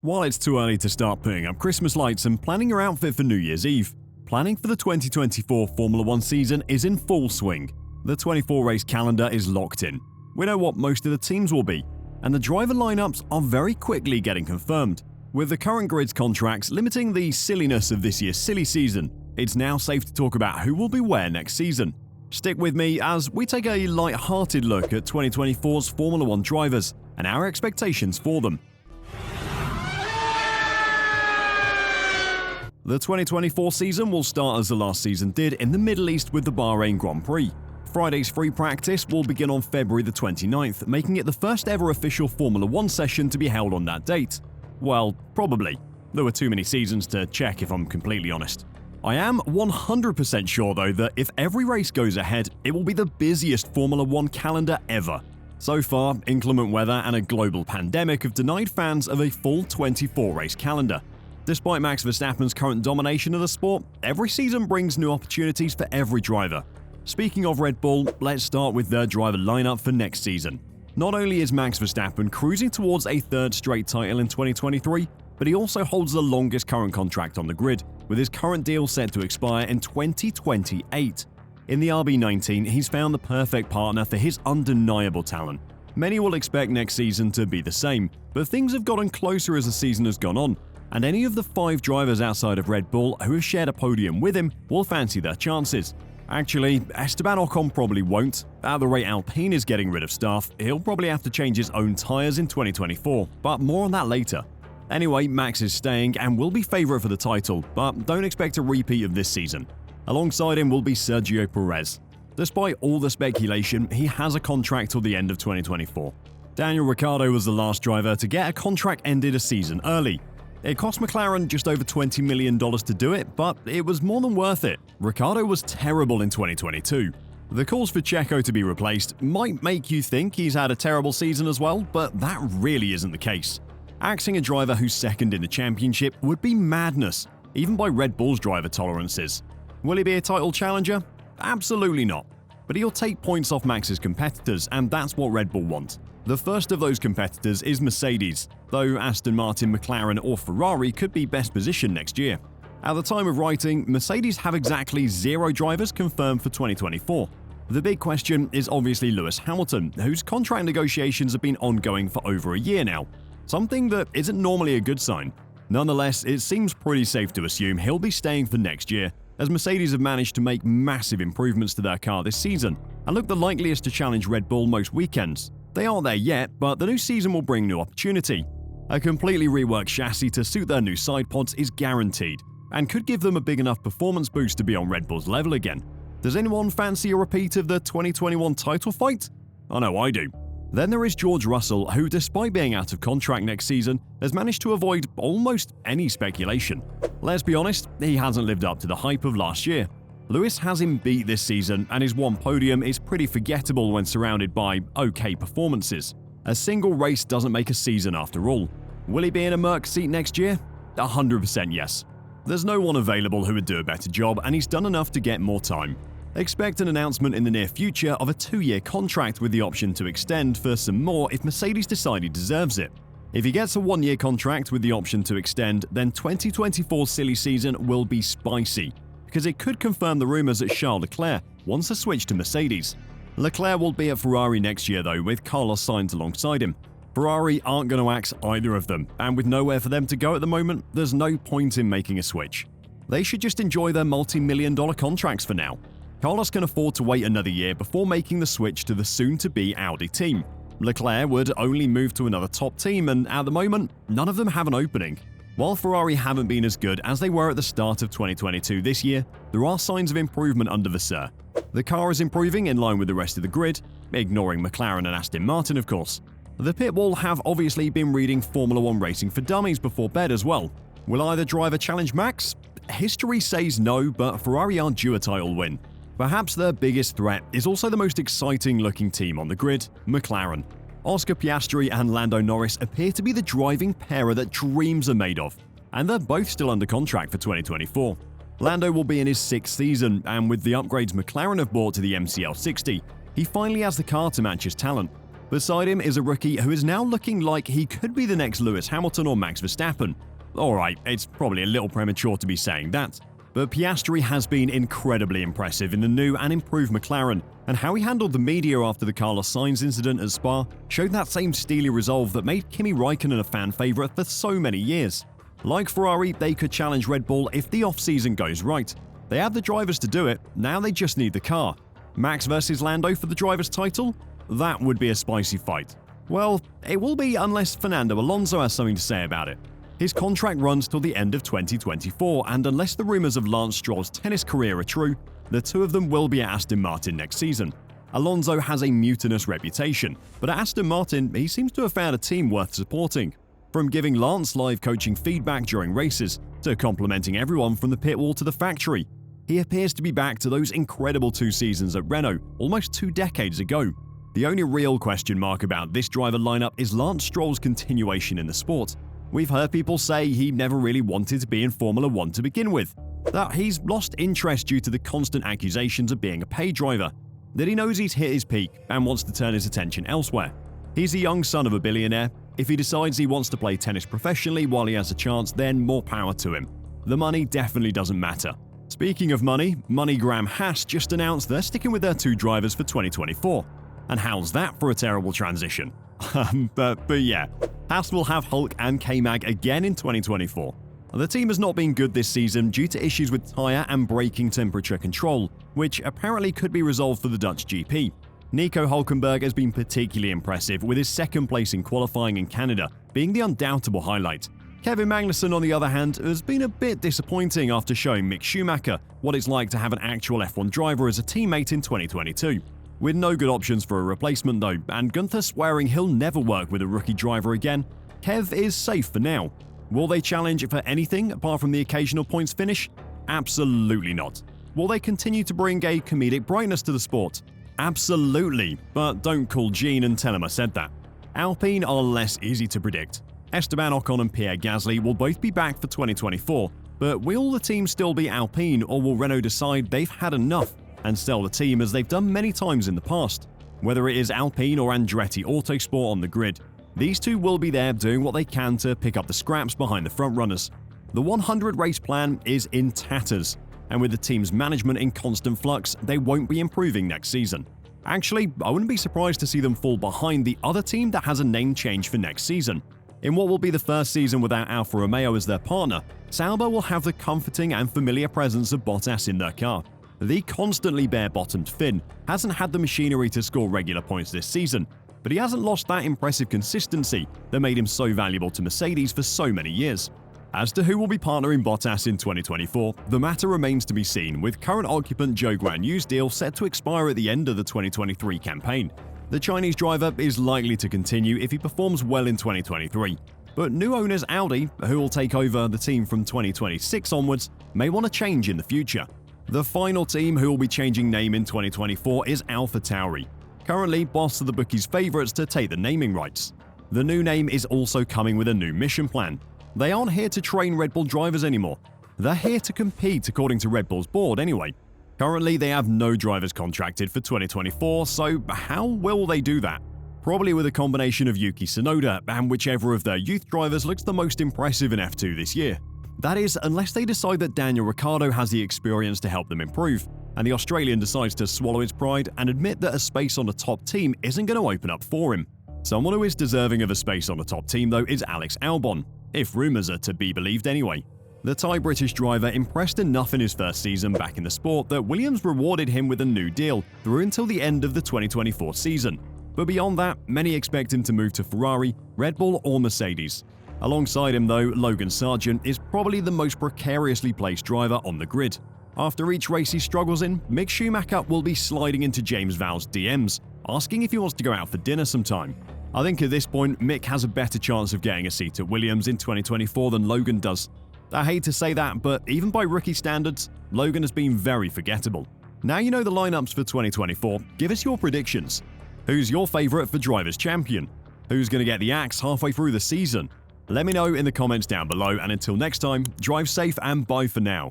While it's too early to start putting up Christmas lights and planning your outfit for New Year's Eve, planning for the 2024 Formula 1 season is in full swing. The 24-race calendar is locked in. We know what most of the teams will be, and the driver lineups are very quickly getting confirmed. With the current grid's contracts limiting the silliness of this year's silly season, it's now safe to talk about who will be where next season. Stick with me as we take a light-hearted look at 2024's Formula 1 drivers and our expectations for them. The 2024 season will start as the last season did in the Middle East with the Bahrain Grand Prix. Friday's free practice will begin on February the 29th, making it the first ever official Formula 1 session to be held on that date. Well, probably. There were too many seasons to check if I'm completely honest. I am 100% sure though that if every race goes ahead, it will be the busiest Formula 1 calendar ever. So far, inclement weather and a global pandemic have denied fans of a full 24-race calendar. Despite Max Verstappen's current domination of the sport, every season brings new opportunities for every driver. Speaking of Red Bull, let's start with their driver lineup for next season. Not only is Max Verstappen cruising towards a third straight title in 2023, but he also holds the longest current contract on the grid, with his current deal set to expire in 2028. In the RB19, he's found the perfect partner for his undeniable talent. Many will expect next season to be the same, but things have gotten closer as the season has gone on, and any of the 5 drivers outside of Red Bull who have shared a podium with him will fancy their chances. Actually, Esteban Ocon probably won't. At the rate Alpine is getting rid of staff, he'll probably have to change his own tyres in 2024, but more on that later. Anyway, Max is staying and will be favourite for the title, but don't expect a repeat of this season. Alongside him will be Sergio Perez. Despite all the speculation, he has a contract till the end of 2024. Daniel Ricciardo was the last driver to get a contract ended a season early. It cost McLaren just over $20 million to do it, but it was more than worth it. Ricciardo was terrible in 2022. The calls for Checo to be replaced might make you think he's had a terrible season as well, but that really isn't the case. Axing a driver who's second in the championship would be madness, even by Red Bull's driver tolerances. Will he be a title challenger? Absolutely not. But he'll take points off Max's competitors, and that's what Red Bull want. The first of those competitors is Mercedes, though Aston Martin, McLaren or Ferrari could be best positioned next year. At the time of writing, Mercedes have exactly 0 drivers confirmed for 2024. The big question is obviously Lewis Hamilton, whose contract negotiations have been ongoing for over a year now, something that isn't normally a good sign. Nonetheless, it seems pretty safe to assume he'll be staying for next year, as Mercedes have managed to make massive improvements to their car this season and look the likeliest to challenge Red Bull most weekends. They aren't there yet, but the new season will bring new opportunity. A completely reworked chassis to suit their new side pods is guaranteed, and could give them a big enough performance boost to be on Red Bull's level again. Does anyone fancy a repeat of the 2021 title fight? I know I do. Then there is George Russell, who despite being out of contract next season, has managed to avoid almost any speculation. Let's be honest, he hasn't lived up to the hype of last year. Lewis has him beat this season, and his one podium is pretty forgettable when surrounded by okay performances. A single race doesn't make a season after all. Will he be in a Merc seat next year? 100% yes. There's no one available who would do a better job, and he's done enough to get more time. Expect an announcement in the near future of a 2-year contract with the option to extend for some more if Mercedes decide he deserves it. If he gets a 1-year contract with the option to extend, then 2024's silly season will be spicy, because it could confirm the rumours that Charles Leclerc wants a switch to Mercedes. Leclerc will be at Ferrari next year though, with Carlos Sainz alongside him. Ferrari aren't going to axe either of them, and with nowhere for them to go at the moment, there's no point in making a switch. They should just enjoy their multi-million-dollar contracts for now. Carlos can afford to wait another year before making the switch to the soon-to-be Audi team. Leclerc would only move to another top team, and at the moment, none of them have an opening. While Ferrari haven't been as good as they were at the start of 2022 this year, there are signs of improvement under Vasseur. The car is improving in line with the rest of the grid, ignoring McLaren and Aston Martin of course. The pit wall have obviously been reading Formula 1 racing for dummies before bed as well. Will either driver challenge Max? History says no, but Ferrari aren't due a title win. Perhaps their biggest threat is also the most exciting looking team on the grid, McLaren. Oscar Piastri and Lando Norris appear to be the driving pair that dreams are made of, and they're both still under contract for 2024. Lando will be in his 6th season, and with the upgrades McLaren have brought to the MCL60, he finally has the car to match his talent. Beside him is a rookie who is now looking like he could be the next Lewis Hamilton or Max Verstappen. Alright, it's probably a little premature to be saying that, but Piastri has been incredibly impressive in the new and improved McLaren, and how he handled the media after the Carlos Sainz incident at Spa showed that same steely resolve that made Kimi Raikkonen a fan favourite for so many years. Like Ferrari, they could challenge Red Bull if the off-season goes right. They have the drivers to do it, now they just need the car. Max versus Lando for the driver's title? That would be a spicy fight. Well, it will be unless Fernando Alonso has something to say about it. His contract runs till the end of 2024, and unless the rumours of Lance Stroll's tennis career are true, the two of them will be at Aston Martin next season. Alonso has a mutinous reputation, but at Aston Martin, he seems to have found a team worth supporting. From giving Lance live coaching feedback during races, to complimenting everyone from the pit wall to the factory, he appears to be back to those incredible 2 seasons at Renault almost 2 decades ago. The only real question mark about this driver lineup is Lance Stroll's continuation in the sport. We've heard people say he never really wanted to be in Formula 1 to begin with, that he's lost interest due to the constant accusations of being a pay driver, that he knows he's hit his peak and wants to turn his attention elsewhere. He's a young son of a billionaire. If he decides he wants to play tennis professionally while he has a chance, then more power to him. The money definitely doesn't matter. Speaking of money, MoneyGram Haas just announced they're sticking with their 2 drivers for 2024. And how's that for a terrible transition? but yeah, Haas will have Hulk and K-Mag again in 2024. The team has not been good this season due to issues with tyre and braking temperature control, which apparently could be resolved for the Dutch GP. Nico Hülkenberg has been particularly impressive, with his 2nd place in qualifying in Canada being the undoubtable highlight. Kevin Magnussen, on the other hand, has been a bit disappointing after showing Mick Schumacher what it's like to have an actual F1 driver as a teammate in 2022. With no good options for a replacement though, and Gunther swearing he'll never work with a rookie driver again, Kev is safe for now. Will they challenge for anything apart from the occasional points finish? Absolutely not. Will they continue to bring a comedic brightness to the sport? Absolutely, but don't call Gene and tell him I said that. Alpine are less easy to predict. Esteban Ocon and Pierre Gasly will both be back for 2024, but will the team still be Alpine, or will Renault decide they've had enough and sell the team as they've done many times in the past? Whether it is Alpine or Andretti Autosport on the grid, these two will be there doing what they can to pick up the scraps behind the frontrunners. The 100-race plan is in tatters, and with the team's management in constant flux, they won't be improving next season. Actually, I wouldn't be surprised to see them fall behind the other team that has a name change for next season. In what will be the first season without Alfa Romeo as their partner, Sauber will have the comforting and familiar presence of Bottas in their car. The constantly bare-bottomed Finn hasn't had the machinery to score regular points this season, but he hasn't lost that impressive consistency that made him so valuable to Mercedes for so many years. As to who will be partnering Bottas in 2024, the matter remains to be seen, with current occupant Zhou Guanyu's deal set to expire at the end of the 2023 campaign. The Chinese driver is likely to continue if he performs well in 2023, but new owners Audi, who will take over the team from 2026 onwards, may want to change in the future. The final team who will be changing name in 2024 is AlphaTauri, currently boss of the bookies' favourites to take the naming rights. The new name is also coming with a new mission plan. They aren't here to train Red Bull drivers anymore. They're here to compete, according to Red Bull's board anyway. Currently, they have no drivers contracted for 2024, so how will they do that? Probably with a combination of Yuki Tsunoda and whichever of their youth drivers looks the most impressive in F2 this year. That is, unless they decide that Daniel Ricciardo has the experience to help them improve, and the Australian decides to swallow his pride and admit that a space on the top team isn't going to open up for him. Someone who is deserving of a space on the top team, though, is Alex Albon, if rumours are to be believed anyway. The Thai British driver impressed enough in his first season back in the sport that Williams rewarded him with a new deal through until the end of the 2024 season. But beyond that, many expect him to move to Ferrari, Red Bull or Mercedes. Alongside him though, Logan Sargent is probably the most precariously placed driver on the grid. After each race he struggles in, Mick Schumacher will be sliding into James Vowles' DMs, asking if he wants to go out for dinner sometime. I think at this point, Mick has a better chance of getting a seat at Williams in 2024 than Logan does. I hate to say that, but even by rookie standards, Logan has been very forgettable. Now you know the lineups for 2024, give us your predictions. Who's your favourite for Drivers' Champion? Who's going to get the axe halfway through the season? Let me know in the comments down below, and until next time, drive safe and bye for now.